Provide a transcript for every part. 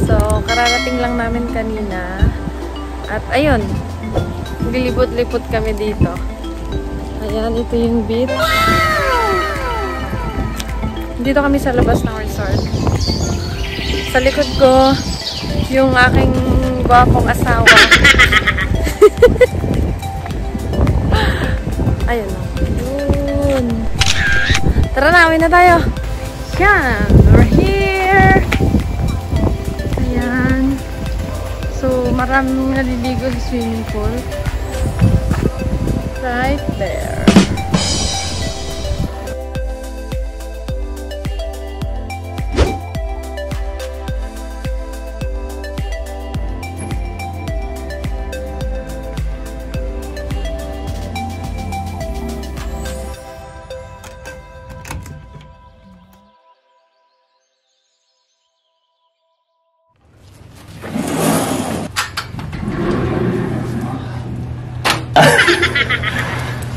So, kararating lang namin kanina. At ayun, lilipot-lipot kami dito. Ayan, ito yung beach. Dito kami sa labas ng resort. Sa likod ko, yung aking gwapong asawa. Ayun. Yun. Tara na, uwi na tayo. Yan. We're here. Ayan. So, maraming naliligo sa swimming pool. Right there.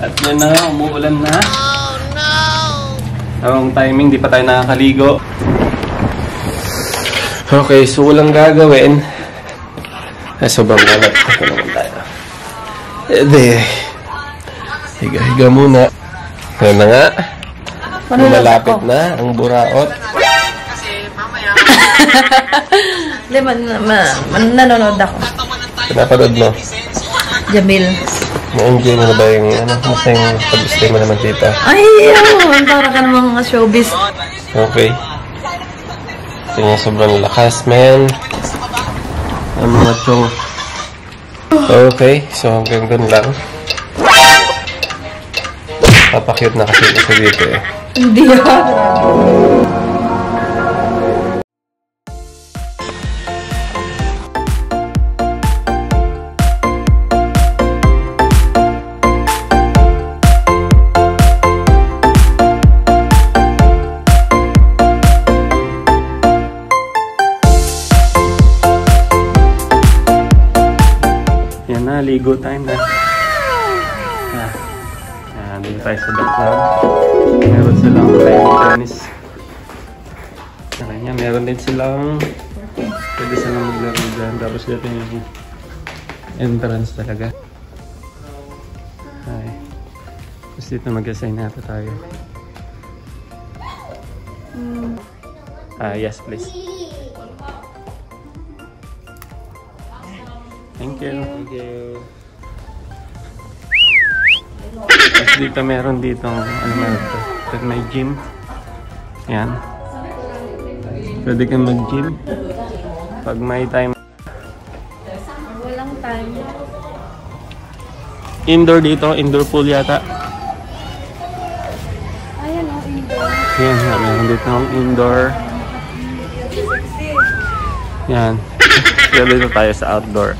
At yan na, umuulan na. Oh no! Ang timing, di pa tayo nakakaligo. Okay, so walang gagawin. Ay, sobrang lalat. Ito naman tayo. Higa-higa muna. Ayan na nga. Malapit na ang buraot. Hindi, nanonood ako. Pinapanood mo? Jamil. Na-enjoy mo na ba yung masayang pag-stay mo naman dito? Ay, para ka namang showbiz. Okay. Ito nga sobrang lakas, man. Ang mga chong. Okay, so hanggang dun lang. Papakute na kasi ito dito eh. Hindi yan. Ligo time na. Dito tayo sa backyard. Meron silang tennis. Meron din silang pwede silang maglaro dyan. Tapos dito yung entrance talaga. Ay. Tapos dito mag-assign natin tayo. Yes please. Thank you. Thank you. Tapos dito meron ditong meron ito? May gym. Yan. Pwede kang mag-gym. Pag may time. Walang time. Indoor dito. Indoor pool yata. Ayan o, indoor. Yan. Meron dito ng indoor. Yan. Kaya dito tayo sa outdoor.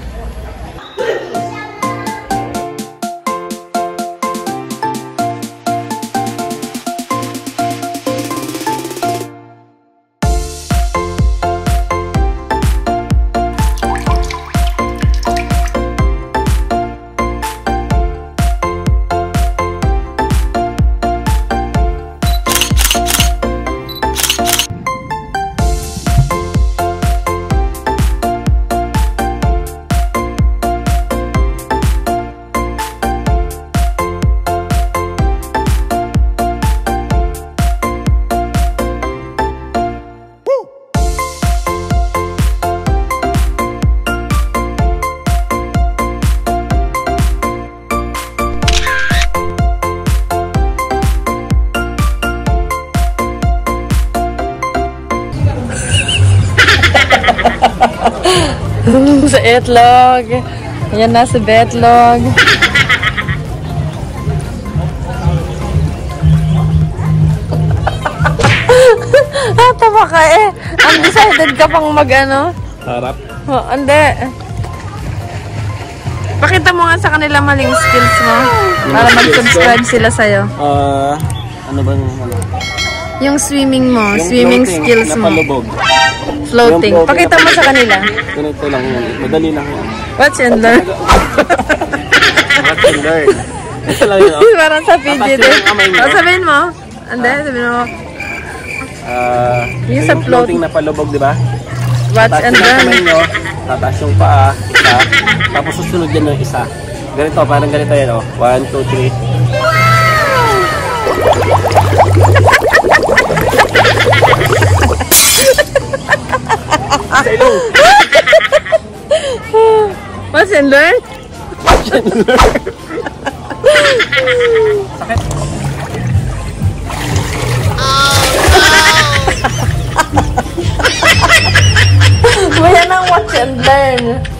Sa Etlog. Ayan na si Betlog. Tama ka eh. Undecided ka pang mag-ano? Harap? Oh, hindi. Pakita mo nga sa kanila maling skills mo. Para mag-subscribe sila sa'yo. Ano ba yung Yung swimming mo. Yung swimming floating, skills mo. napalubog. Floating. Pakita mo sa kanila. Ganito lang yan. Madali lang yan. Watch and learn. Watch and learn. Ito lang yun. Parang sa PG din. Sabihin mo. Hindi, sabihin mo. Yung sa floating na palubog, di ba? Watch Tataas and yung run. kamay nyo, tataas yung paa, isa, tapos susunod yan ng isa. Ganito, parang ganito yan, oh. 1, 2, 3. Sa ilong! Watch and learn? Sakit! Maya nang watch and learn.